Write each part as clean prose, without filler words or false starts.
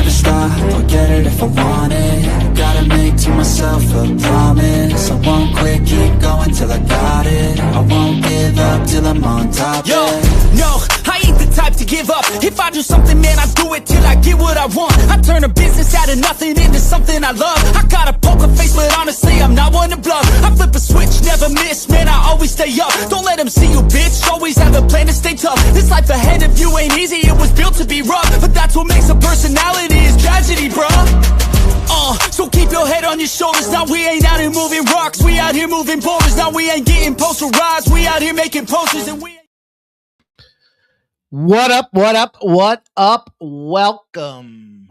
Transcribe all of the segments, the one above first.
never stop, I'll get it if I want it. Gotta make to myself a promise, I won't quit, keep going till I got it. I won't give up till I'm on top. Yo, no, I ain't the type to give up. If I do something, man, I do it till I get what I want. I turn a business out of nothing into something I love. I got a poker face, but honestly, I'm not one to bluff. I flip a switch, never miss, man, I always stay up. Don't let them see you, bitch, always have a plan to stay tough. This life ahead of you ain't easy, it was built to be rough. But that's what makes a personality, is tragedy, bruh. So keep your head on your shoulders. Now we ain't out here moving rocks, we out here moving boulders. Now we ain't getting posterized, we out here making posters. And we What up, what up, what up? Welcome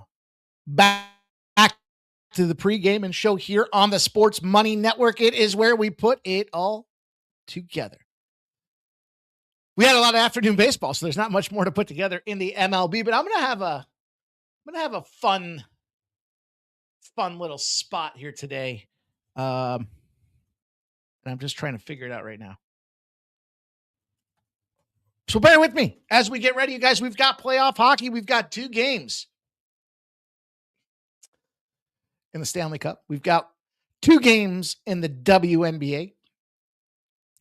back to the Pregaming show here on the Sports Money Network. It is where we put it all together. We had a lot of afternoon baseball, so there's not much more to put together in the MLB, but I'm going to have a fun little spot here today. And I'm just trying to figure it out right now. So bear with me as we get ready, you guys. We've got playoff hockey. We've got 2 games in the Stanley Cup. We've got 2 games in the WNBA.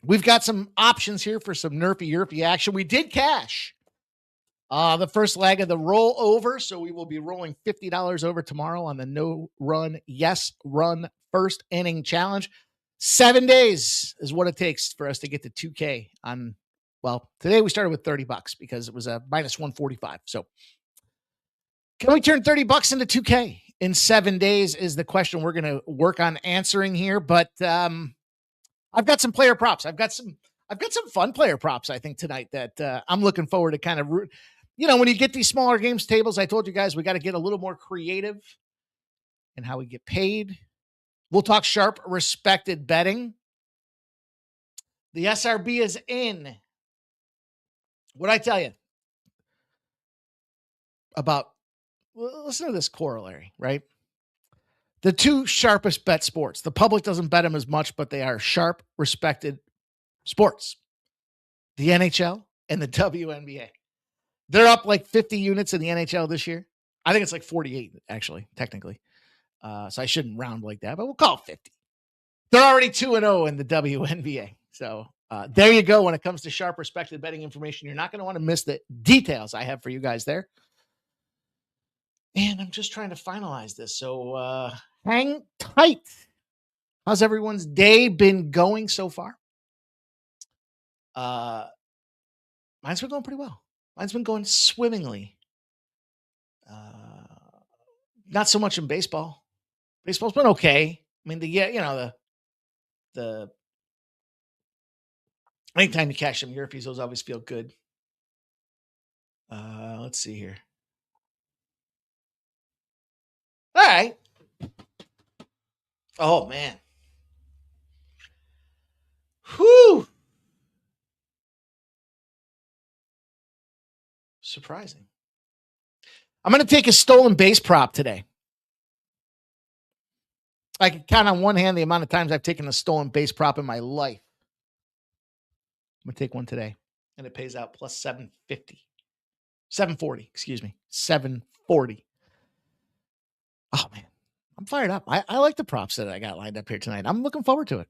We've got some options here for some nerfy-yerfy action. We did cash the first leg of the rollover, so we will be rolling $50 over tomorrow on the no run, yes run first inning challenge. 7 days is what it takes for us to get to 2K on. Well, today we started with $30 because it was a minus 145. So can we turn $30 into 2K in 7 days is the question we're going to work on answering here. But I've got some player props. I've got some fun player props, I think, tonight that I'm looking forward to kind of root. You know, when you get these smaller games tables, I told you guys, we got to get a little more creative in how we get paid. We'll talk sharp, respected betting. The SRB is in. What'd I tell you about? Well, listen to this corollary, right? The 2 sharpest bet sports. The public doesn't bet them as much, but they are sharp, respected sports. The NHL and the WNBA. They're up like 50 units in the NHL this year. I think it's like 48, actually, technically. So I shouldn't round like that, but we'll call it 50. They're already 2-0 in the WNBA. So there you go. When it comes to sharp, respected betting information, you're not going to want to miss the details I have for you guys there. And I'm just trying to finalize this. So hang tight. How's everyone's day been going so far? Mine's been going pretty well. Mine's been going swimmingly. Not so much in baseball. Baseball's been okay. I mean, the anytime you cash some Yerfies, those always feel good. Let's see here. All right. Oh, man. Whew. Surprising. I'm going to take a stolen base prop today. I can count on one hand the amount of times I've taken a stolen base prop in my life. I'm going to take one today, and it pays out plus 740, excuse me, 740. Oh, man, I'm fired up. I like the props that I got lined up here tonight. I'm looking forward to it.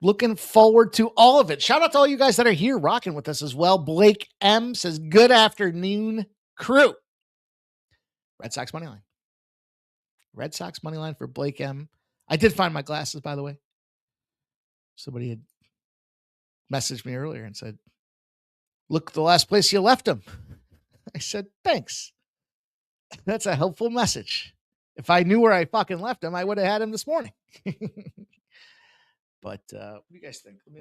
Looking forward to all of it. Shout out to all you guys that are here rocking with us as well. Blake M says, good afternoon, crew. Red Sox money line. Red Sox money line for Blake M. I did find my glasses, by the way. Somebody had messaged me earlier and said, look, the last place you left them. I said, thanks. That's a helpful message. If I knew where I fucking left him, I would have had him this morning. But what do you guys think? Let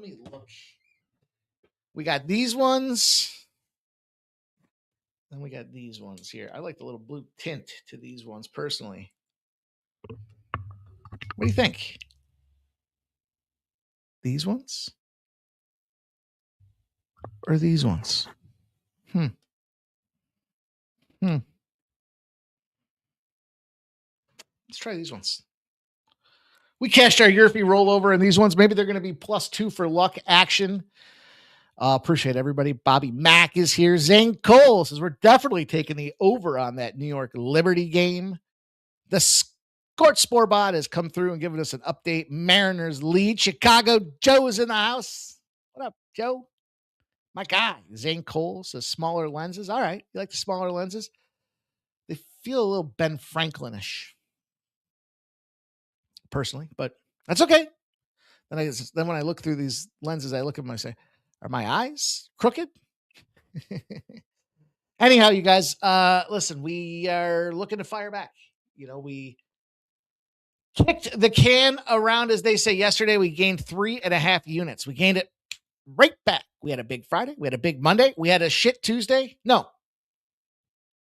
me look. We got these ones. Then we got these ones here. I like the little blue tint to these ones personally. What do you think? These ones? Or these ones? Let's try these ones. We cashed our Yerfy rollover in these ones. Maybe they're going to be +2 for luck action. Appreciate everybody. Bobby Mack is here. Zane Cole says we're definitely taking the over on that New York Liberty game. The Court Sport Bot has come through and given us an update. Mariners lead. Chicago Joe's in the house. What up, Joe? My guy. Zane Cole says smaller lenses. All right. You like the smaller lenses? They feel a little Ben Franklin-ish, personally, but that's okay. Then when I look through these lenses, I look at them and I say, are my eyes crooked? Anyhow, you guys, listen, we are looking to fire back. We kicked the can around, as they say. Yesterday, we gained 3.5 units. We gained it right back. We had a big Friday. We had a big Monday. We had a shit Tuesday. No.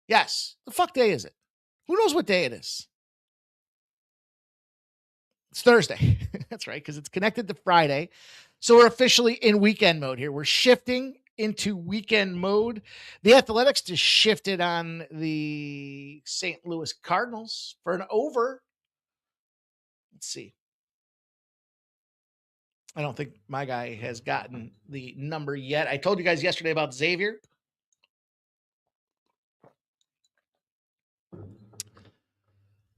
Yes. The fuck day is it? Who knows what day it is? It's Thursday. That's right, because it's connected to Friday. So we're officially in weekend mode here. We're shifting into weekend mode. The Athletics just shifted on the St. Louis Cardinals for an over. Let's see. I don't think my guy has gotten the number yet. I told you guys yesterday about Xavier.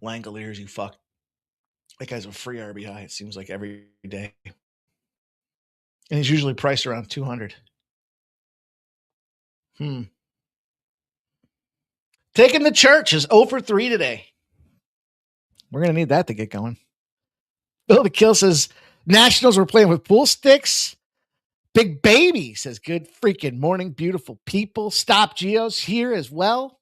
Langoliers, you fuck. That guy's a free RBI, it seems like, every day. And he's usually priced around 200. Taking the church is 0 for 3 today. We're going to need that to get going. Bill the Kill says, Nationals were playing with pool sticks. Big Baby says, good freaking morning, beautiful people. Stop Geo's here as well.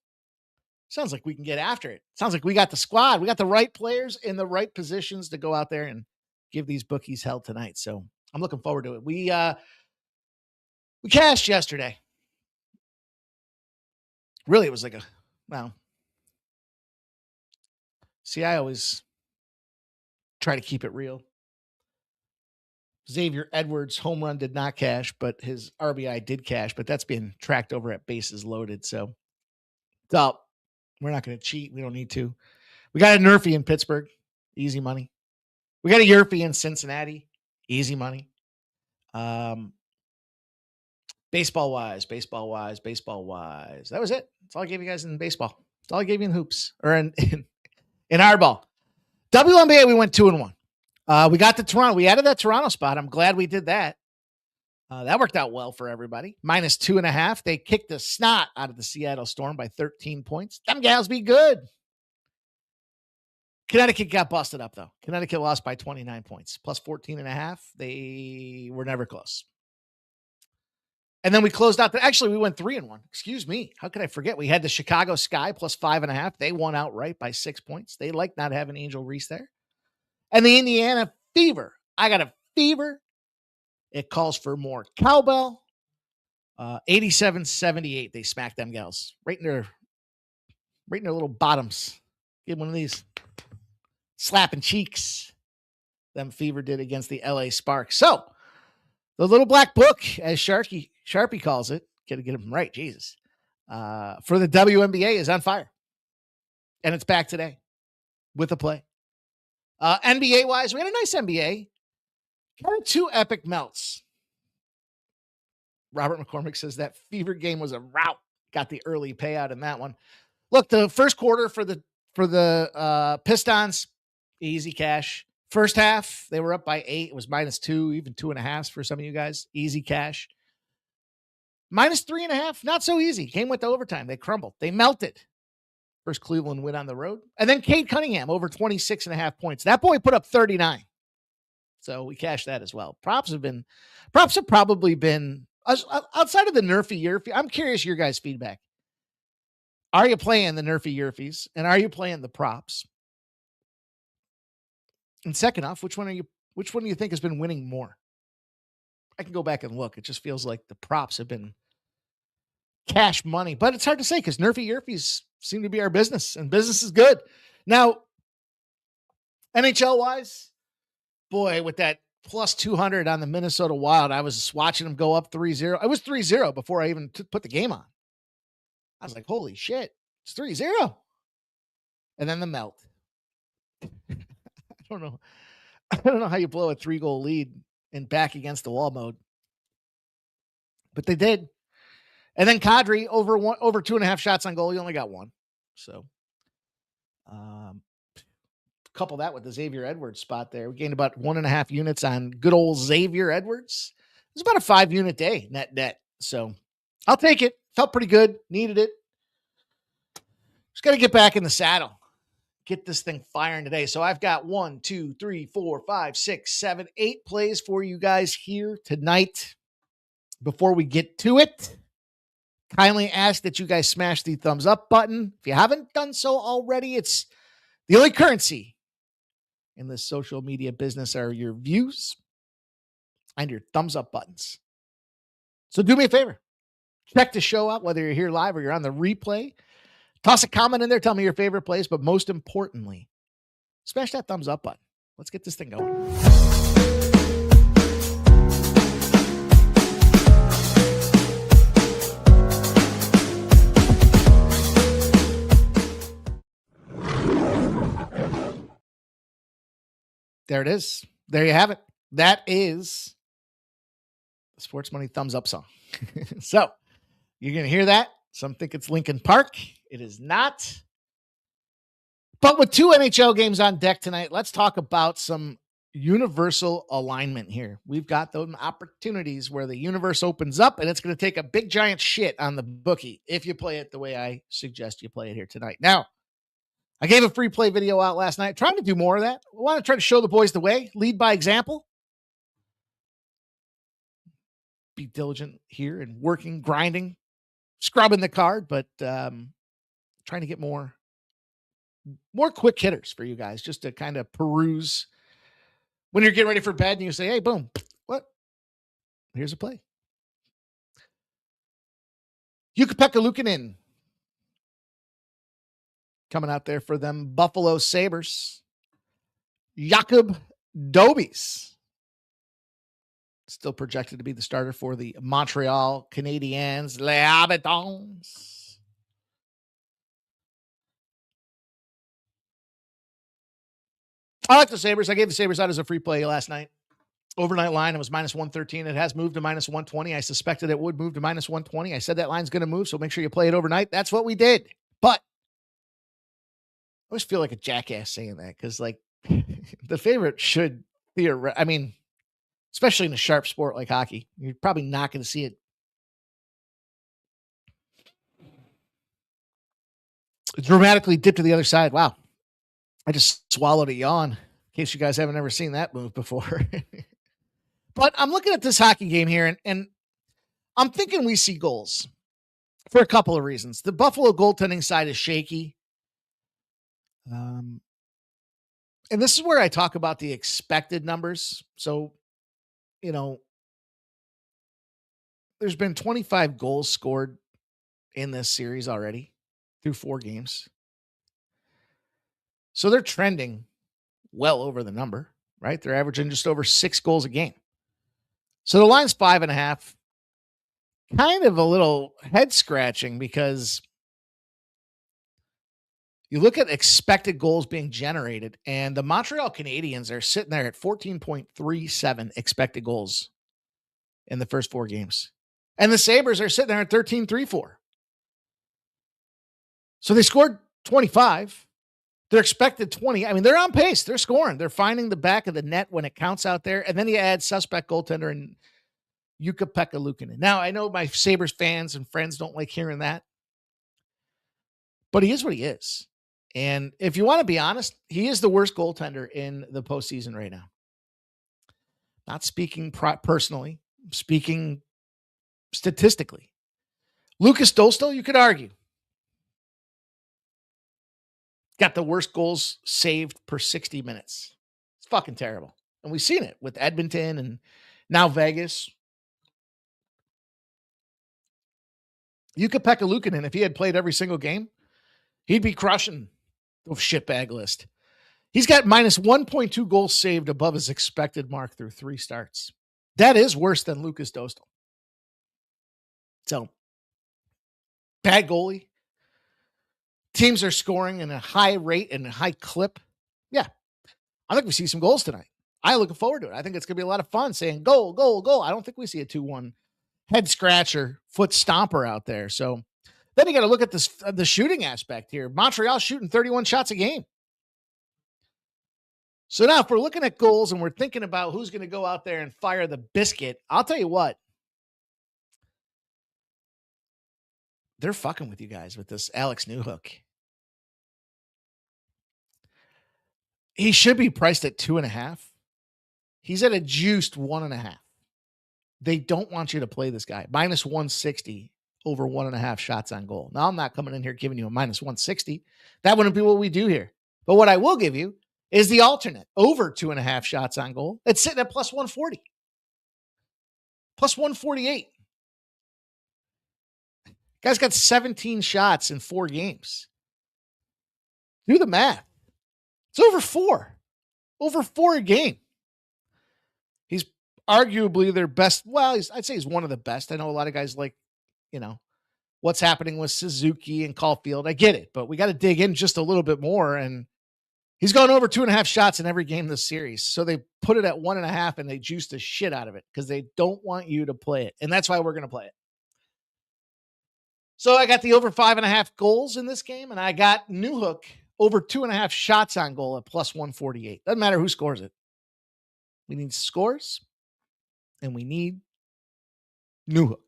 Sounds like we can get after it. Sounds like we got the squad. We got the right players in the right positions to go out there and give these bookies hell tonight. So I'm looking forward to it. We cashed yesterday. Really, it was like see, I always try to keep it real. Xavier Edwards' home run did not cash, but his RBI did cash, but that's being tracked over at bases loaded. So we're not going to cheat. We don't need to. We got a Nerfy in Pittsburgh. Easy money. We got a Yerfy in Cincinnati. Easy money. Baseball wise. That was it. That's all I gave you guys in baseball. That's all I gave you in hoops or in hardball. WNBA, we went 2-1. We got to Toronto. We added that Toronto spot. I'm glad we did that. That worked out well for everybody. -2.5. They kicked the snot out of the Seattle Storm by 13 points. Them gals be good. Connecticut got busted up, though. Connecticut lost by 29 points, plus 14.5. They were never close. And then we closed out. Actually, we went 3-1. Excuse me. How could I forget? We had the Chicago Sky plus 5.5. They won outright by 6 points. They like not having Angel Reese there. And the Indiana Fever. I got a fever. It calls for more cowbell. 87-78. They smacked them gals right in their little bottoms. Give one of these slapping cheeks. Them Fever did against the LA Sparks. So the little black book, as Sharpie calls it, got to get him right. Jesus. For the WNBA is on fire. And it's back today with a play. NBA wise, we had a nice NBA. Kind of 2 epic melts. Robert McCormick says that Fever game was a rout. Got the early payout in that one. Look, the first quarter for the Pistons, easy cash. First half, they were up by 8. It was -2, even 2.5 for some of you guys. Easy cash. -3.5, not so easy. Came with the overtime. They crumbled. They melted. First Cleveland win on the road. And then Cade Cunningham over 26.5 points. That boy put up 39. So we cashed that as well. Props have probably been outside of the Nerfy Yerfy. I'm curious your guys' feedback. Are you playing the Nerfy Yerfies? And are you playing the props? And second off, which one do you think has been winning more? I can go back and look. It just feels like the props have been cash money, but it's hard to say because Nerfy Yerfies seem to be our business, and business is good. Now, NHL wise, boy, with that plus 200 on the Minnesota Wild, I was watching them go up 3-0. It was 3-0 before I even put the game on. I was like, holy shit, it's 3-0. And then the melt. I don't know how you blow a 3-goal lead in back against the wall mode. but they did. And then Kadri over 2.5 shots on goal. He only got one. So, couple that with the Xavier Edwards spot there. We gained about 1.5 units on good old Xavier Edwards. It was about a 5-unit day net. So I'll take it. Felt pretty good. Needed it. Just got to get back in the saddle. Get this thing firing today. So I've got 1, 2, 3, 4, 5, 6, 7, 8 plays for you guys here tonight. Before we get to it, kindly ask that you guys smash the thumbs up button. If you haven't done so already, it's the only currency in this social media business are your views and your thumbs up buttons. So do me a favor. Check the show out, whether you're here live or you're on the replay. Toss a comment in there. Tell me your favorite plays, but most importantly, smash that thumbs up button. Let's get this thing going. There it is. There you have it. That is the Sports Money thumbs up song. So you're going to hear that. Some think it's Linkin Park. It is not. But with 2 NHL games on deck tonight, let's talk about some universal alignment here. We've got those opportunities where the universe opens up and it's going to take a big giant shit on the bookie if you play it the way I suggest you play it here tonight. Now, I gave a free play video out last night, trying to do more of that. I want to try to show the boys the way, lead by example. Be diligent here and working, grinding, scrubbing the card, but trying to get more quick hitters for you guys just to kind of peruse when you're getting ready for bed and you say, hey, boom, what? Here's a play. Ukko-Pekka Luukkonen coming out there for them Buffalo Sabres. Jakob Dobies still projected to be the starter for the Montreal Canadiens. Les Habitants. I like the Sabres. I gave the Sabres out as a free play last night. Overnight line, it was minus 113. It has moved to minus 120. I suspected it would move to minus 120. I said that line's going to move, so make sure you play it overnight. That's what we did. But I always feel like a jackass saying that because, like, the favorite should especially in a sharp sport like hockey, you're probably not going to see it. Dramatically dip to the other side. Wow. I just swallowed a yawn in case you guys haven't ever seen that move before. But I'm looking at this hockey game here, and I'm thinking we see goals for a couple of reasons. The Buffalo goaltending side is shaky. And this is where I talk about the expected numbers. So, there's been 25 goals scored in this series already through 4 games. So they're trending well over the number, right? They're averaging just over 6 goals a game. So the line's 5.5. Kind of a little head scratching because you look at expected goals being generated, and the Montreal Canadiens are sitting there at 14.37 expected goals in the first 4 games. And the Sabres are sitting there at 13.34. So they scored 25. They're expected 20. I mean, they're on pace. They're scoring. They're finding the back of the net when it counts out there. And then you add suspect goaltender and Ukko-Pekka Luukkonen. Now, I know my Sabres fans and friends don't like hearing that, but he is what he is. And if you want to be honest, he is the worst goaltender in the postseason right now. Not speaking personally, speaking statistically. Lucas Dostal, you could argue, got the worst goals saved per 60 minutes. It's fucking terrible. And we've seen it with Edmonton and now Vegas. Ukko-Pekka Luukkonen, if he had played every single game, he'd be crushing the shitbag list. He's got minus 1.2 goals saved above his expected mark through 3 starts. That is worse than Lucas Dostal. So, bad goalie. Teams are scoring in a high rate and a high clip. Yeah, I think we see some goals tonight. I'm looking forward to it. I think it's going to be a lot of fun saying goal, goal, goal. I don't think we see a 2-1 head scratcher, foot stomper out there. So then you got to look at this, the shooting aspect here. Montreal shooting 31 shots a game. So now if we're looking at goals and we're thinking about who's going to go out there and fire the biscuit, I'll tell you what. They're fucking with you guys with this Alex Newhook. He should be priced at 2.5. He's at a juiced 1.5. They don't want you to play this guy. Minus 160 over 1.5 shots on goal. Now, I'm not coming in here giving you a minus 160. That wouldn't be what we do here. But what I will give you is the alternate over 2.5 shots on goal. It's sitting at plus 140. Plus 148. Guy's got 17 shots in 4 games. Do the math. It's over 4. Over 4 a game. He's arguably their best. Well, I'd say he's one of the best. I know a lot of guys like, what's happening with Suzuki and Caulfield. I get it, but we got to dig in just a little bit more. And he's gone over 2.5 shots in every game this series. So they put it at 1.5 and they juiced the shit out of it because they don't want you to play it. And that's why we're going to play it. So I got the over 5.5 goals in this game, and I got Newhook over 2.5 shots on goal at plus 148. Doesn't matter who scores it. We need scores, and we need Newhook.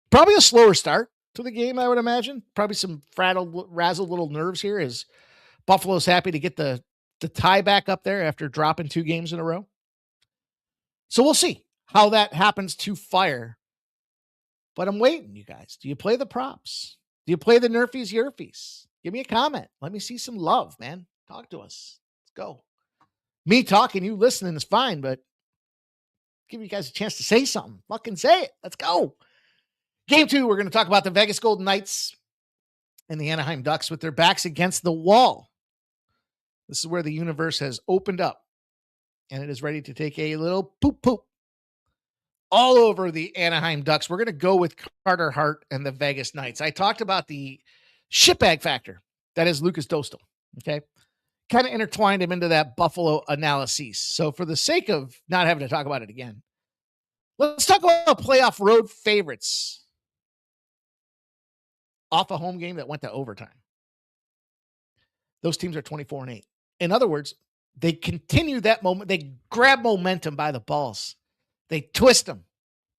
Probably a slower start to the game, I would imagine. Probably some razzled little nerves here as Buffalo's happy to get the tie back up there after dropping 2 games in a row. So we'll see how that happens to fire. But I'm waiting, you guys. Do you play the props? Do you play the Nerfies Yerfies? Give me a comment. Let me see some love, man. Talk to us. Let's go. Me talking, you listening is fine, but give you guys a chance to say something. Fucking say it. Let's go. Game 2, we're going to talk about the Vegas Golden Knights and the Anaheim Ducks with their backs against the wall. This is where the universe has opened up, and it is ready to take a little poop all over the Anaheim Ducks. We're going to go with Carter Hart and the Vegas Knights. I talked about the shitbag factor that is Lucas Dostal. Okay. Kind of intertwined him into that Buffalo analysis. So for the sake of not having to talk about it again, let's talk about playoff road favorites off a home game that went to overtime. Those teams are 24-8. In other words, they continue that moment. They grab momentum by the balls. They twist them,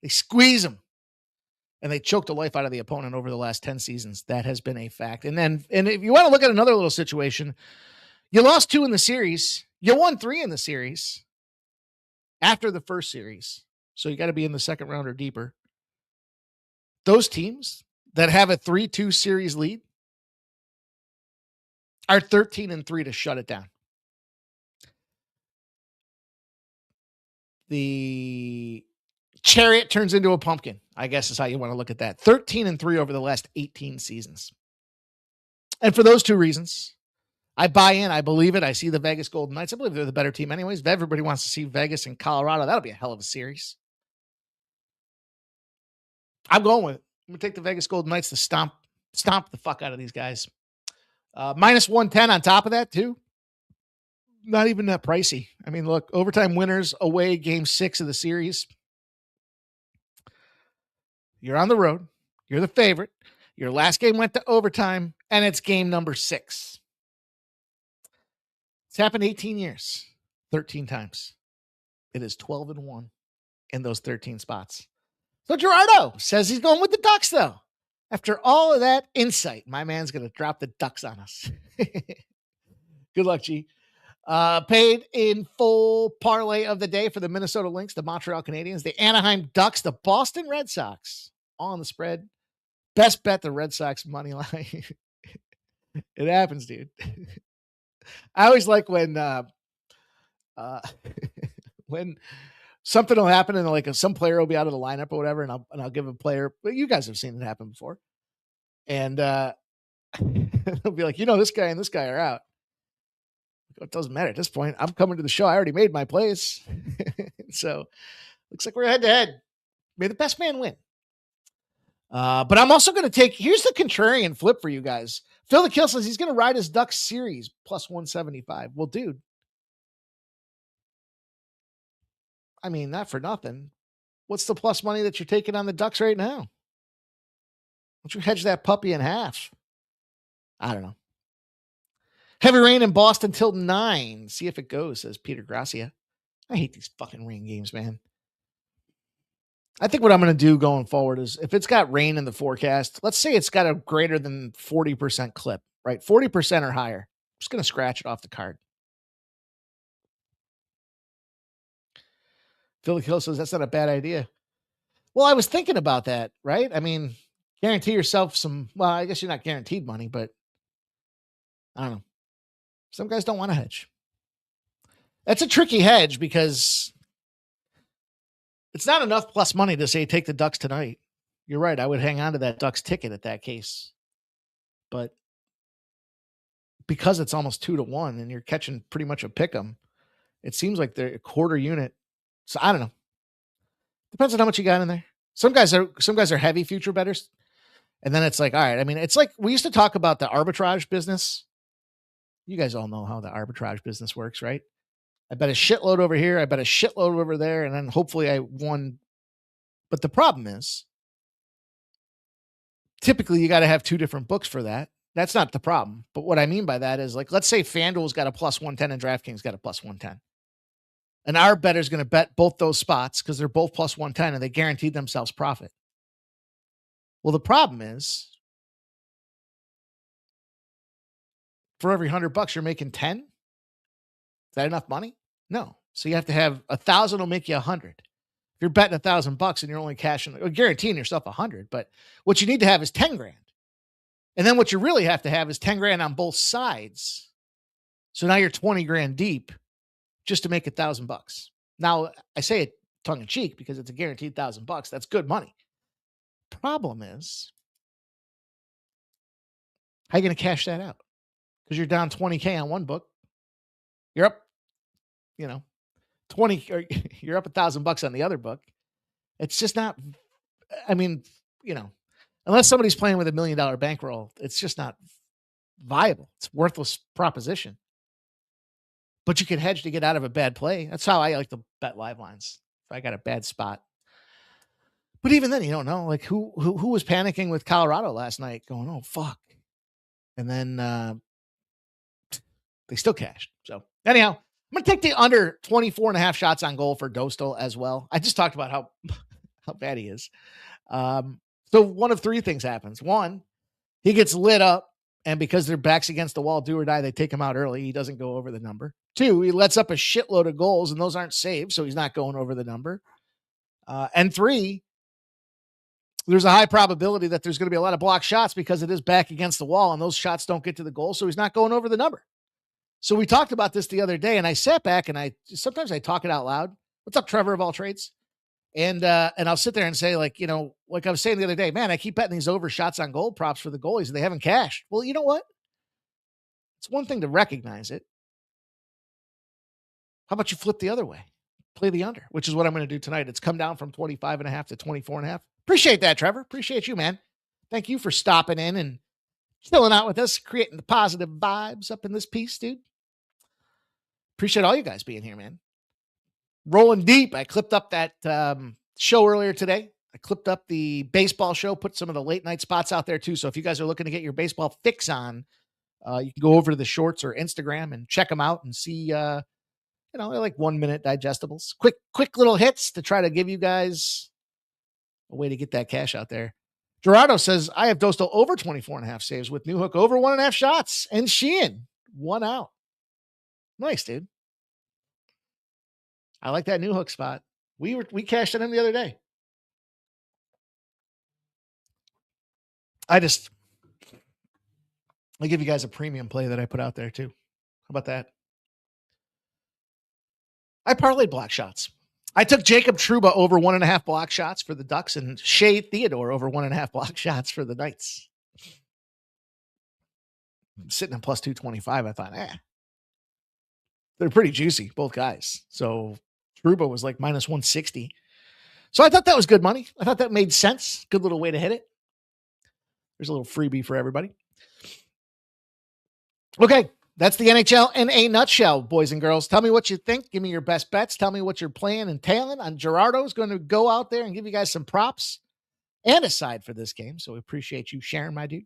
they squeeze them, and they choke the life out of the opponent over the last 10 seasons. That has been a fact. And if you want to look at another little situation, you lost 2 in the series. You won 3 in the series after the first series. So you got to be in the second round or deeper. Those teams that have a 3-2 series lead are 13-3 to shut it down. The chariot turns into a pumpkin, I guess is how you want to look at that. 13-3 over the last 18 seasons. And for those 2 reasons, I buy in. I believe it. I see the Vegas Golden Knights. I believe they're the better team anyways. Everybody wants to see Vegas and Colorado. That'll be a hell of a series. I'm going with it. I'm going to take the Vegas Golden Knights to stomp the fuck out of these guys. Minus 110 on top of that, too. Not even that pricey. I mean, look, overtime winners away game 6 of the series. You're on the road. You're the favorite. Your last game went to overtime, and it's game number 6. It's happened 18 years, 13 times. It is 12-1 in those 13 spots. So Gerardo says he's going with the Ducks, though. After all of that insight, my man's going to drop the Ducks on us. Good luck, G. Paid in full parlay of the day for the Minnesota Lynx, the Montreal Canadiens, the Anaheim Ducks, the Boston Red Sox on the spread. Best bet the Red Sox money line. It happens, dude. I always like when something will happen and like some player will be out of the lineup or whatever, and I'll give a player. But you guys have seen it happen before, and they'll be like, this guy and this guy are out. It doesn't matter at this point. I'm coming to the show. I already made my plays. So looks like we're head to head. May the best man win. But I'm also going to here's the contrarian flip for you guys. Phil the Kill says he's going to ride his Ducks series plus 175. Well, dude, I mean, not for nothing, what's the plus money that you're taking on the Ducks right now? Why don't you hedge that puppy in half? I don't know. Heavy rain in Boston till 9. See if it goes, says Peter Gracia. I hate these fucking rain games, man. I think what I'm going to do going forward is if it's got rain in the forecast, let's say it's got a greater than 40% clip, right? 40% or higher. I'm just going to scratch it off the card. Philly Kill says that's not a bad idea. Well, I was thinking about that, right? I mean, guarantee yourself some, well, I guess you're not guaranteed money, but I don't know. Some guys don't want to hedge. That's a tricky hedge because it's not enough plus money to say take the Ducks tonight. You're right. I would hang on to that Ducks ticket at that case. But because it's almost 2-1 and you're catching pretty much a pick 'em, it seems like they're a quarter unit. So I don't know. Depends on how much you got in there. Some guys are heavy future bettors. And then it's like, all right. I mean, it's like we used to talk about the arbitrage business. You guys all know how the arbitrage business works, right? I bet a shitload over here. I bet a shitload over there. And then hopefully I won. But the problem is typically you got to have two different books for that. That's not the problem. But what I mean by that is like, let's say FanDuel's got a plus 110 and DraftKings got a plus 110. And our bettor's going to bet both those spots because they're both plus 110 and they guaranteed themselves profit. Well, the problem is for every $100 you're making 10. Is that enough money? No. So you have to have 1,000 will make you 100. If you're betting $1,000 and you're only cashing or guaranteeing yourself 100, but what you need to have is 10 grand. And then what you really have to have is 10 grand on both sides. So now you're 20 grand deep just to make $1,000. Now I say it tongue in cheek because it's a guaranteed $1,000. That's good money. Problem is, how are you going to cash that out? Because you're down 20K on one book. You're up, 20, or you're up $1,000 on the other book. It's just not, I mean, unless somebody's playing with $1 million bankroll, it's just not viable. It's a worthless proposition. But you can hedge to get out of a bad play. That's how I like to bet live lines. If I got a bad spot. But even then, you don't know. Like who was panicking with Colorado last night going, oh, fuck. And then they still cashed. So anyhow, I'm going to take the under 24.5 shots on goal for Dostal as well. I just talked about how bad he is. So one of three things happens. One, he gets lit up. And because their back's against the wall, do or die, they take him out early. He doesn't go over the number. Two, he lets up a shitload of goals, and those aren't saved, so he's not going over the number. And three, there's a high probability that there's going to be a lot of blocked shots because it is back against the wall, and those shots don't get to the goal, so he's not going over the number. So we talked about this the other day, and I sat back, and sometimes I talk it out loud. What's up, Trevor of all trades? And I'll sit there and say, like I was saying the other day, man, I keep betting these over shots on goal props for the goalies and they haven't cashed. Well, you know what? It's one thing to recognize it. How about you flip the other way? Play the under, which is what I'm going to do tonight. It's come down from 25.5 to 24.5. Appreciate that, Trevor. Appreciate you, man. Thank you for stopping in and chilling out with us, creating the positive vibes up in this piece, dude. Appreciate all you guys being here, man. Rolling deep. I clipped up that show earlier today. I clipped up the baseball show, put some of the late night spots out there too. So if you guys are looking to get your baseball fix on, you can go over to the shorts or Instagram and check them out and see, they're like 1 minute digestibles, quick little hits to try to give you guys a way to get that cash out there. Gerardo says, I have Dostal over 24.5 saves with Newhook over 1.5 shots and Sheehan 1 out. Nice, dude. I like that Newhook spot. We cashed it in the other day. I'll give you guys a premium play that I put out there too. How about that? I parlayed block shots. I took Jacob Trouba over 1.5 block shots for the Ducks and Shea Theodore over 1.5 block shots for the Knights. I'm sitting at plus 225. I thought, they're pretty juicy, both guys. So Trouba was like minus 160. So I thought that was good money. I thought that made sense. Good little way to hit it. There's a little freebie for everybody. Okay. That's the NHL in a nutshell, boys and girls. Tell me what you think. Give me your best bets. Tell me what you're playing and tailing on. Gerardo's going to go out there and give you guys some props and a side for this game. So we appreciate you sharing, my dude.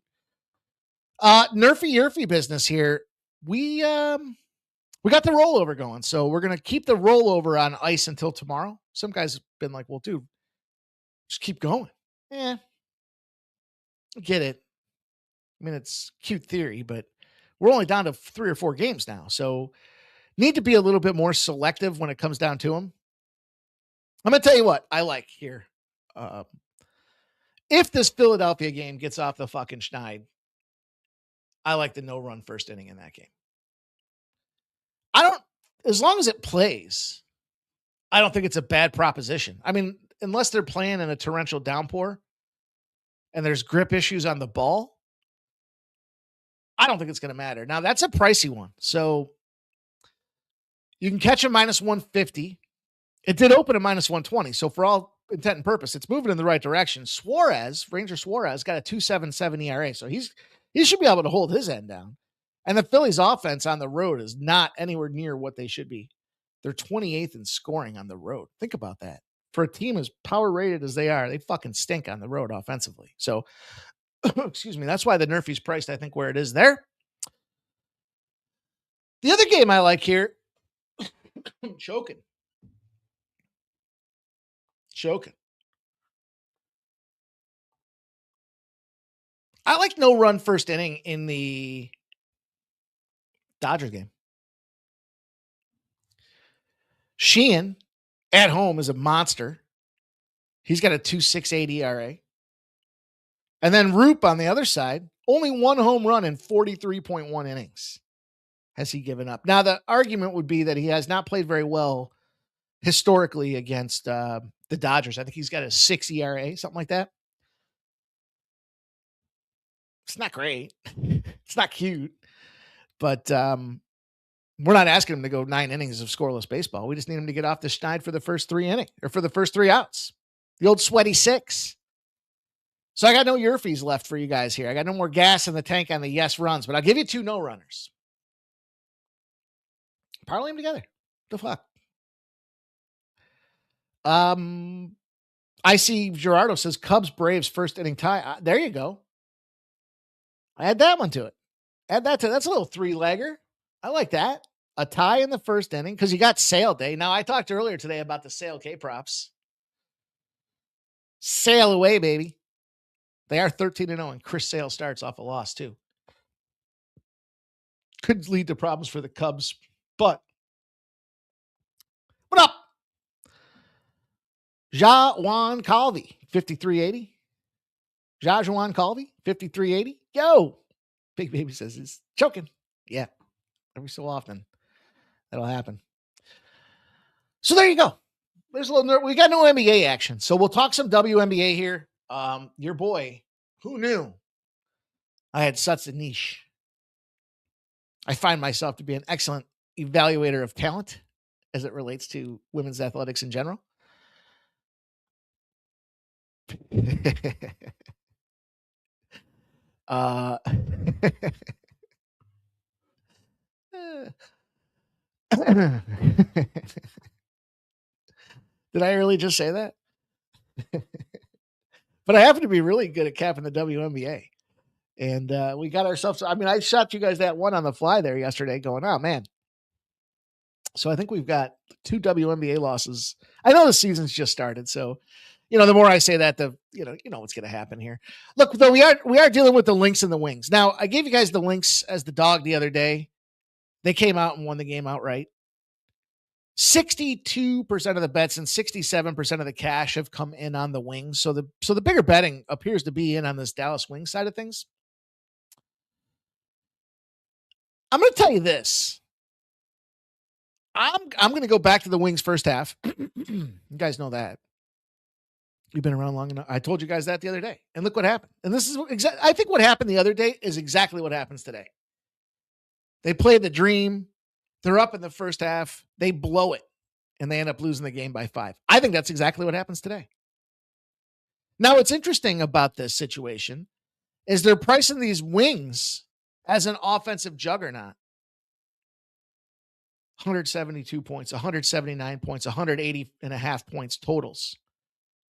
Nerfy business here. We got the rollover going. So we're going to keep the rollover on ice until tomorrow. Some guys have been like, well, dude, just keep going. Yeah. Get it. I mean, it's cute theory, but we're only down to 3 or 4 games now. So need to be a little bit more selective when it comes down to them. I'm going to tell you what I like here. If this Philadelphia game gets off the fucking schneid, I like the no-run first inning in that game. As long as it plays, I don't think it's a bad proposition. I mean, unless they're playing in a torrential downpour and there's grip issues on the ball, I don't think it's going to matter. Now, that's a pricey one. So you can catch a minus 150. It did open at minus 120. So for all intent and purpose, it's moving in the right direction. Ranger Suarez, got a 2.77 ERA. So he should be able to hold his end down. And the Phillies offense on the road is not anywhere near what they should be. They're 28th in scoring on the road. Think about that. For a team as power rated as they are, they fucking stink on the road offensively. So, excuse me, that's why the Nerfy's priced, I think, where it is there. The other game I like here, I'm choking. I like no run first inning in the Dodgers game. Sheehan at home is a monster. He's got a 2.68 ERA. And then Roop on the other side, only 1 home run in 43.1 innings has he given up. Now, the argument would be that he has not played very well historically against the Dodgers. I think he's got a 6 ERA, something like that. It's not great. It's not cute. But we're not asking him to go 9 innings of scoreless baseball. We just need him to get off the schneid for the first 3 innings or for the first 3 outs. The old sweaty 6. So I got no Yerfies left for you guys here. I got no more gas in the tank on the yes runs, but I'll give you 2 no runners. Parlay them together. The fuck? I see Gerardo says Cubs Braves first inning tie. There you go. Add that one to it. That's a little 3-legger. I like that. A tie in the first inning because you got sale day. Now, I talked earlier today about the sale K props. Sail away, baby. They are 13-0, and Chris Sale starts off a loss, too. Could lead to problems for the Cubs, but what up? Jajuan Calvi, 5380. Jajuan Calvi, 5380. Yo! Big Baby says he's choking. Yeah. Every so often that'll happen. So there you go. There's a little we got no NBA action. So we'll talk some WNBA here. Your boy, who knew I had such a niche? I find myself to be an excellent evaluator of talent as it relates to women's athletics in general. Did I really just say that? But I happen to be really good at capping the WNBA. And we got ourselves, I mean, I shot you guys that one on the fly there yesterday going, oh, man. So I think we've got 2 WNBA losses. I know the season's just started. So, the more I say that, you know what's going to happen here. Look, though, we are dealing with the Lynx and the Wings. Now, I gave you guys the Lynx as the dog the other day. They came out and won the game outright. 62% of the bets and 67% of the cash have come in on the Wings. So the bigger betting appears to be in on this Dallas Wings side of things. I'm going to tell you this. I'm going to go back to the Wings first half. You guys know that. You've been around long enough. I told you guys that the other day. And look what happened. And this is I think what happened the other day is exactly what happens today. They play the dream. They're up in the first half. They blow it. And they end up losing the game by 5. I think that's exactly what happens today. Now, what's interesting about this situation is they're pricing these Wings as an offensive juggernaut. 172 points, 179 points, 180.5 points totals.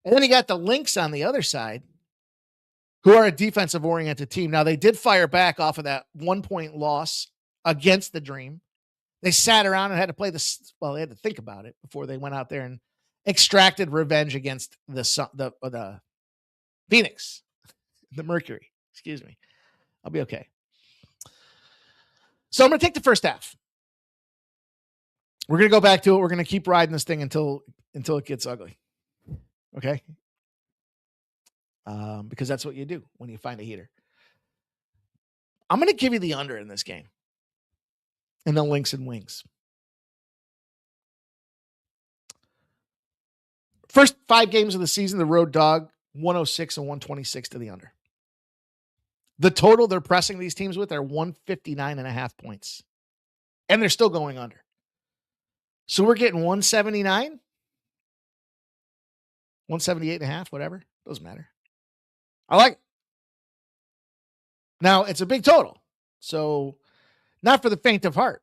And then you got the Lynx on the other side, who are a defensive-oriented team. Now, they did fire back off of that 1-point loss against the Dream. They sat around and had to play this. Well, they had to think about it before they went out there and extracted revenge against the Phoenix, the Mercury. Excuse me. I'll be okay. So I'm going to take the first half. We're going to go back to it. We're going to keep riding this thing until it gets ugly. Okay? Because that's what you do when you find a heater. I'm going to give you the under in this game. And the Lynx and Wings. First 5 games of the season, the road dog, 106 and 126 to the under. The total they're pressing these teams with are 159.5 points. And they're still going under. So we're getting 179, 178.5, whatever. Doesn't matter. I like it. Now, it's a big total. So, not for the faint of heart.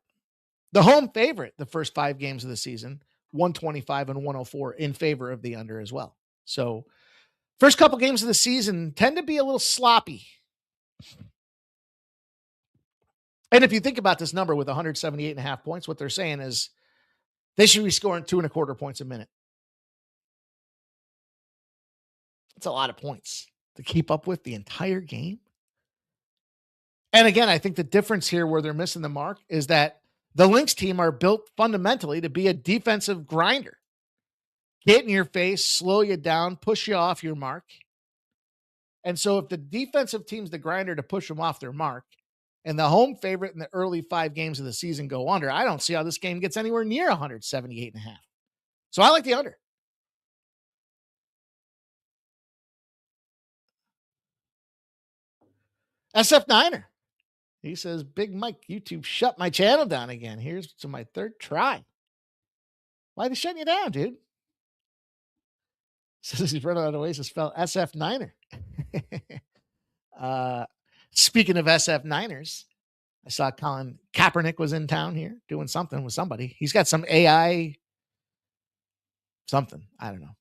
The home favorite, the first 5 games of the season, 125 and 104 in favor of the under as well. So, first couple games of the season tend to be a little sloppy. And if you think about this number with 178.5 points, what they're saying is they should be scoring 2.25 points a minute. That's a lot of points to keep up with the entire game. And again, I think the difference here where they're missing the mark is that the Lynx team are built fundamentally to be a defensive grinder. Get in your face, slow you down, push you off your mark. And so if the defensive team's the grinder to push them off their mark, and the home favorite in the early 5 games of the season go under, I don't see how this game gets anywhere near 178.5. So I like the under. SF Niner. He says, Big Mike, YouTube shut my channel down again. Here's to my 3rd try. Why are they shutting you down, dude? Says he's running out of ways to spell SF Niner. Speaking of SF Niners, I saw Colin Kaepernick was in town here doing something with somebody. He's got some AI something. I don't know.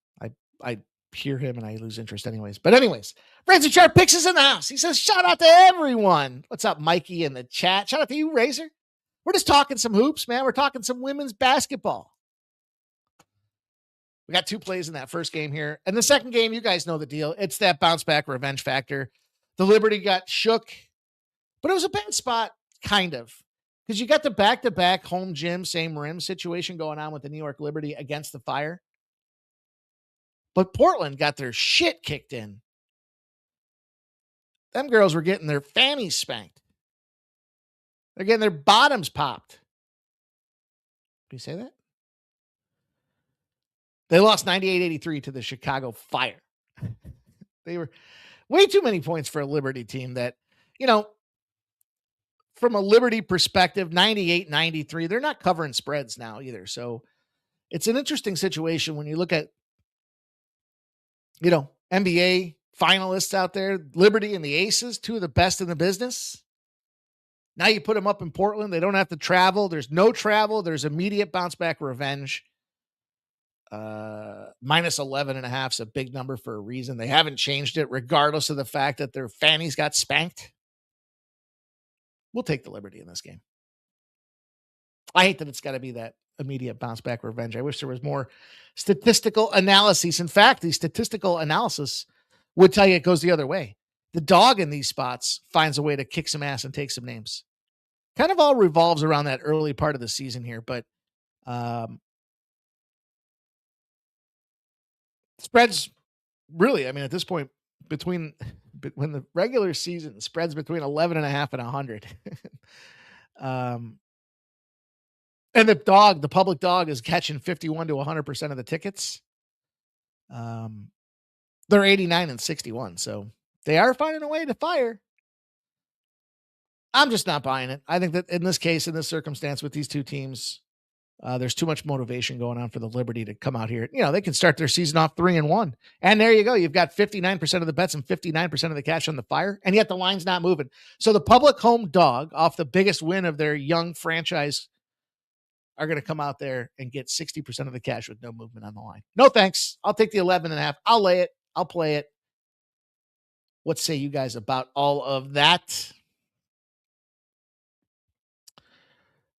I hear him and I lose interest anyways. But anyways, Ransom Sharp Picks is in the house. He says, shout out to everyone. What's up, Mikey, in the chat? Shout out to you, Razor. We're just talking some hoops, man. We're talking some women's basketball. We got 2 plays in that first game here. And the second game, you guys know the deal. It's that bounce back revenge factor. The Liberty got shook, but it was a bad spot, kind of. Because you got the back-to-back home gym, same rim situation going on with the New York Liberty against the Fire. But Portland got their shit kicked in. Them girls were getting their fannies spanked. They're getting their bottoms popped. Do you say that? They lost 98-83 to the Chicago Fire. They were way too many points for a Liberty team that, you know, from a Liberty perspective, 98-93, they're not covering spreads now either. So it's an interesting situation when you look at, you know, NBA finalists out there, Liberty and the Aces, 2 of the best in the business. Now you put them up in Portland. They don't have to travel. There's no travel. There's immediate bounce back revenge. Minus 11.5 is a big number for a reason. They haven't changed it regardless of the fact that their fannies got spanked. We'll take the Liberty in this game. I hate that it's got to be that immediate bounce back revenge. I wish there was more statistical analysis. In fact, the statistical analysis would tell you it goes the other way. The dog in these spots finds a way to kick some ass and take some names. Kind of all revolves around that early part of the season here, but spreads really, I mean, at this point, when the regular season spreads between 11.5 and 100. And the public dog is catching 51 to 100% of the tickets. They're 89 and 61. So they are finding a way to fire. I'm just not buying it. I think that in this case, in this circumstance with these 2 teams, there's too much motivation going on for the Liberty to come out here. You know, they can start their season off 3-1. And there you go. You've got 59% of the bets and 59% of the cash on the Fire. And yet the line's not moving. So the public home dog off the biggest win of their young franchise are going to come out there and get 60% of the cash with no movement on the line. No thanks. I'll take the 11.5. I'll lay it. I'll play it. What say you guys about all of that?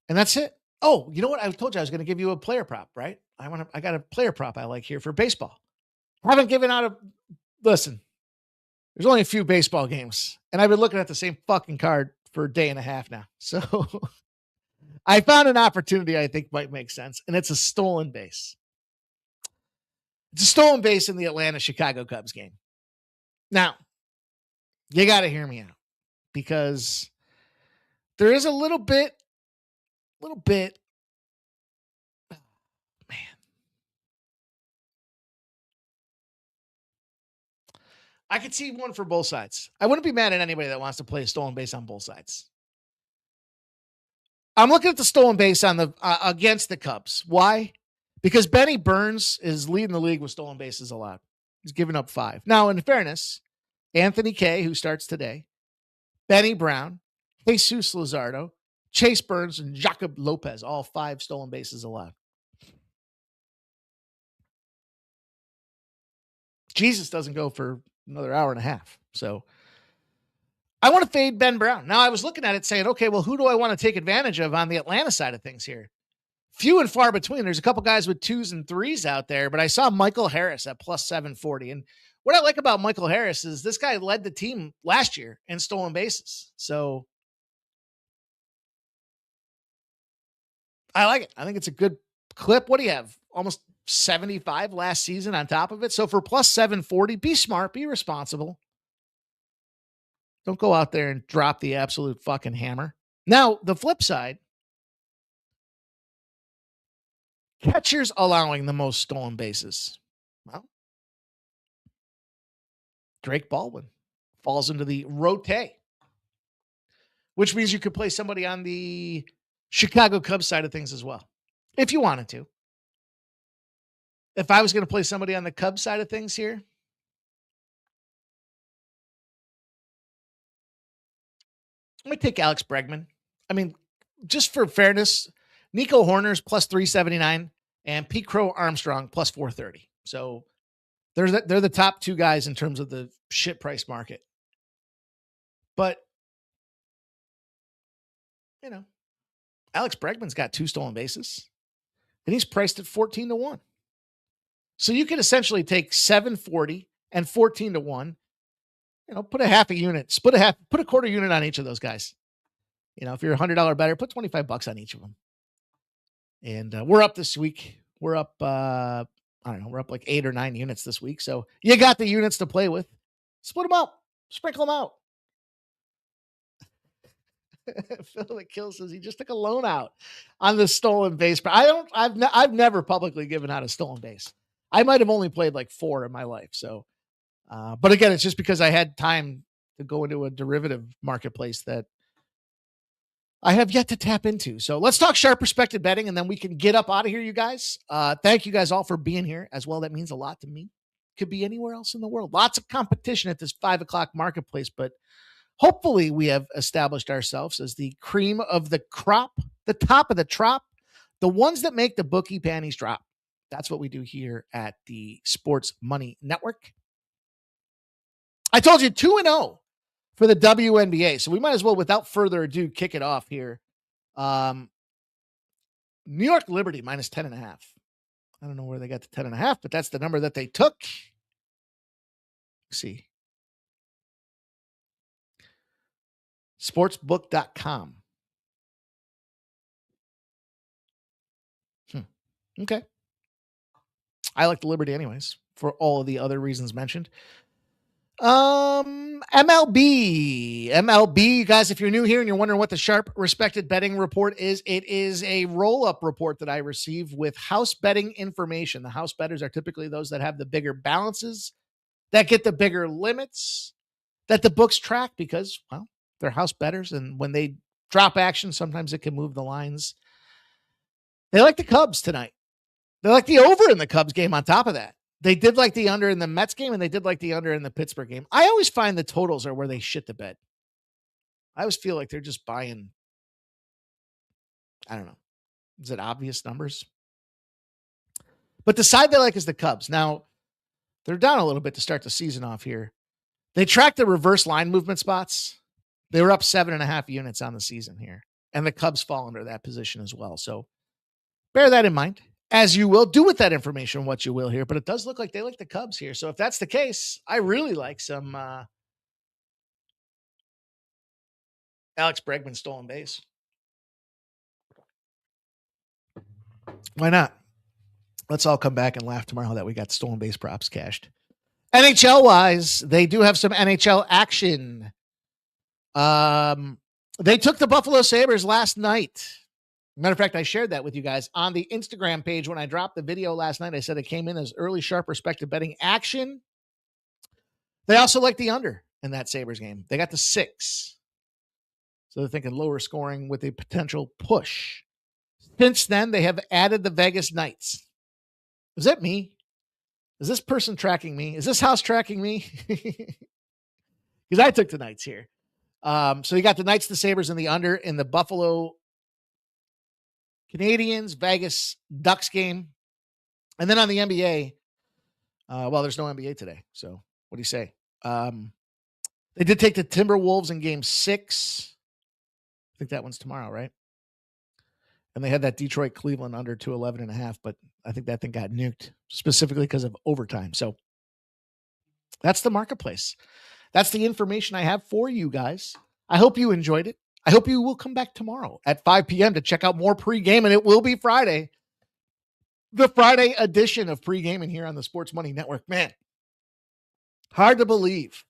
And that's it. Oh, you know what? I told you I was going to give you a player prop, right? I got a player prop I like here for baseball. I haven't given out a listen. There's only a few baseball games, and I've been looking at the same fucking card for a day and a half now. So I found an opportunity I think might make sense, and it's a stolen base. It's a stolen base in the Atlanta-Chicago Cubs game. Now, you got to hear me out because there is a little bit, man. I could see one for both sides. I wouldn't be mad at anybody that wants to play a stolen base on both sides. I'm looking at the stolen base on the against the Cubs. Why? Because Benny Burns is leading the league with stolen bases allowed. He's given up 5. Now, in fairness, Anthony Kay, who starts today, Benny Brown, Jesus Luzardo, Chase Burns, and Jacob Lopez, all 5 stolen bases allowed. Jesus doesn't go for another hour and a half. So I want to fade Ben Brown. Now I was looking at it saying, okay, well, who do I want to take advantage of on the Atlanta side of things here? Few and far between. There's a couple guys with 2s and 3s out there, but I saw Michael Harris at plus 740. And what I like about Michael Harris is this guy led the team last year in stolen bases. So I like it. I think it's a good clip. What do you have? Almost 75 last season on top of it. So for plus 740, be smart, be responsible. Don't go out there and drop the absolute fucking hammer. Now, the flip side, catchers allowing the most stolen bases. Well, Drake Baldwin falls into the rotate, which means you could play somebody on the Chicago Cubs side of things as well, if you wanted to. If I was going to play somebody on the Cubs side of things here, I'm going to take Alex Bregman. I mean, just for fairness, Nico Horner's plus 379 and Pete Crow Armstrong plus 430. So they're the top 2 guys in terms of the shit price market. But, you know, Alex Bregman's got 2 stolen bases and he's priced at 14-1. So you can essentially take 740 and 14-1, you know, put a half a unit, put a quarter unit on each of those guys. You know, if you're $100 better, put $25 on each of them. And we're up this week. We're up, I don't know, we're up like 8 or 9 units this week. So you got the units to play with. Split them up, sprinkle them out. Phil that kills says he just took a loan out on the stolen base. But I've never publicly given out a stolen base. I might have only played like 4 in my life. So, but again, it's just because I had time to go into a derivative marketplace that I have yet to tap into. So let's talk sharp respected betting and then we can get up out of here, you guys. Thank you guys all for being here as well. That means a lot to me. Could be anywhere else in the world. Lots of competition at this 5 o'clock marketplace, but hopefully we have established ourselves as the cream of the crop, the top of the trop, the ones that make the bookie panties drop. That's what we do here at the Sports Money Network. I told you 2-0 for the WNBA. So we might as well, without further ado, kick it off here. New York Liberty minus 10.5. I don't know where they got the 10.5, but that's the number that they took. Let's see. Sportsbook.com. Okay. I like the Liberty anyways, for all of the other reasons mentioned. MLB, guys, if you're new here and you're wondering what the sharp respected betting report is, it is a roll-up report that I receive with house betting information. The house bettors are typically those that have the bigger balances, that get the bigger limits, that the books track because, well, they're house bettors, and when they drop action, sometimes it can move the lines. They like the Cubs tonight. They like the over in the Cubs game on top of that. They did like the under in the Mets game, and they did like the under in the Pittsburgh game. I always find the totals are where they shit the bed. I always feel like they're just buying, I don't know. Is it obvious numbers? But the side they like is the Cubs. Now, they're down a little bit to start the season off here. They tracked the reverse line movement spots. They were up 7.5 units on the season here. And the Cubs fall under that position as well. So bear that in mind, as you will. Do with that information what you will here. But it does look like they like the Cubs here. So if that's the case, I really like some Alex Bregman stolen base. Why not? Let's all come back and laugh tomorrow that we got stolen base props cashed. NHL-wise, they do have some NHL action. They took the Buffalo Sabres last night. Matter of fact, I shared that with you guys on the Instagram page when I dropped the video last night. I said it came in as early sharp respective betting action. They also like the under in that Sabres game. They got the 6. So they're thinking lower scoring with a potential push. Since then, they have added the Vegas Knights. Is that me? Is this person tracking me? Is this house tracking me? Because I took the Knights here. So you got the Knights, the Sabres, and the under in the Buffalo Canadiens, Vegas Ducks game. And then on the NBA, well, there's no NBA today. So what do you say? They did take the Timberwolves in game 6. I think that one's tomorrow, right? And they had that Detroit-Cleveland under 211.5, but I think that thing got nuked specifically because of overtime. So that's the marketplace. That's the information I have for you guys. I hope you enjoyed it. I hope you will come back tomorrow at 5 p.m. to check out more pregame, and it will be Friday. The Friday edition of Pregaming here on the Sports Money Network. Man, hard to believe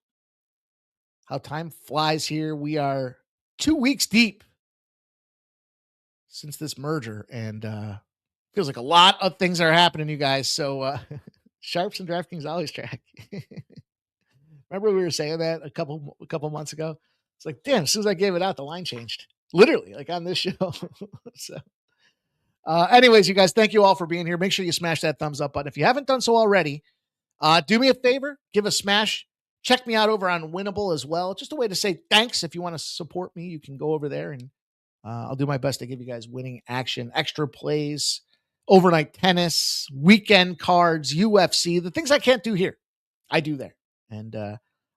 how time flies here. We are 2 weeks deep since this merger, and feels like a lot of things are happening, you guys. So Sharps and DraftKings always track. Remember we were saying that a couple months ago? It's like, damn, as soon as I gave it out, the line changed. Literally, like on this show. So anyways, you guys, thank you all for being here. Make sure you smash that thumbs up button. If you haven't done so already, do me a favor, give a smash. Check me out over on Winnable as well. Just a way to say thanks. If you want to support me, you can go over there, and I'll do my best to give you guys winning action, extra plays, overnight tennis, weekend cards, UFC, the things I can't do here, I do there. And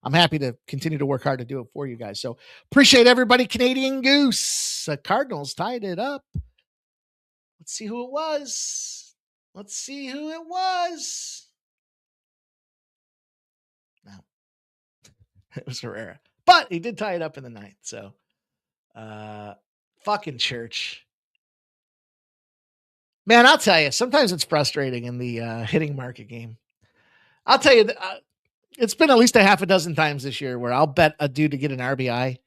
I'm happy to continue to work hard to do it for you guys. So appreciate everybody. Canadian Goose. The Cardinals tied it up. Let's see who it was. No. It was Herrera. But he did tie it up in the 9th. So fucking church. Man, I'll tell you, sometimes it's frustrating in the hitting market game. I'll tell you, it's been at least a half a dozen times this year where I'll bet a dude to get an RBI,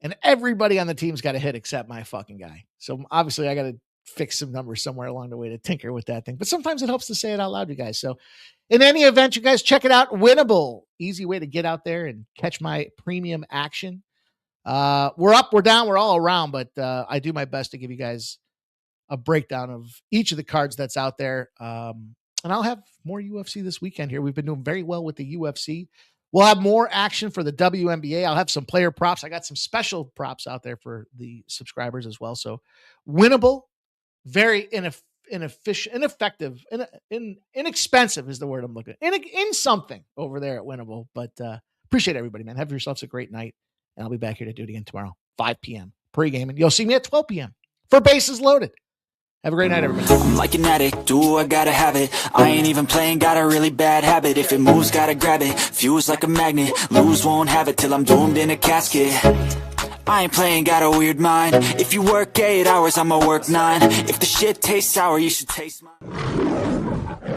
and everybody on the team's got a hit except my fucking guy. So obviously I got to fix some numbers somewhere along the way to tinker with that thing. But sometimes it helps to say it out loud, you guys. So in any event, you guys check it out. Winnable. Easy way to get out there and catch my premium action. We're up, we're down, we're all around, but I do my best to give you guys a breakdown of each of the cards that's out there. And I'll have more UFC this weekend here. We've been doing very well with the UFC. We'll have more action for the WNBA. I'll have some player props. I got some special props out there for the subscribers as well. So Winnable, very ineffective, inexpensive is the word I'm looking at. In something over there at Winnable. But appreciate everybody, man. Have yourselves a great night. And I'll be back here to do it again tomorrow, 5 p.m. Pre-gaming. You'll see me at 12 p.m. for Bases Loaded. Have a great night, everybody. I'm like an addict, do I gotta have it. I ain't even playing, got a really bad habit. If it moves, gotta grab it. Fuse like a magnet, lose, won't have it till I'm doomed in a casket. I ain't playing, got a weird mind. If you work 8 hours, I'ma work 9. If the shit tastes sour, you should taste mine.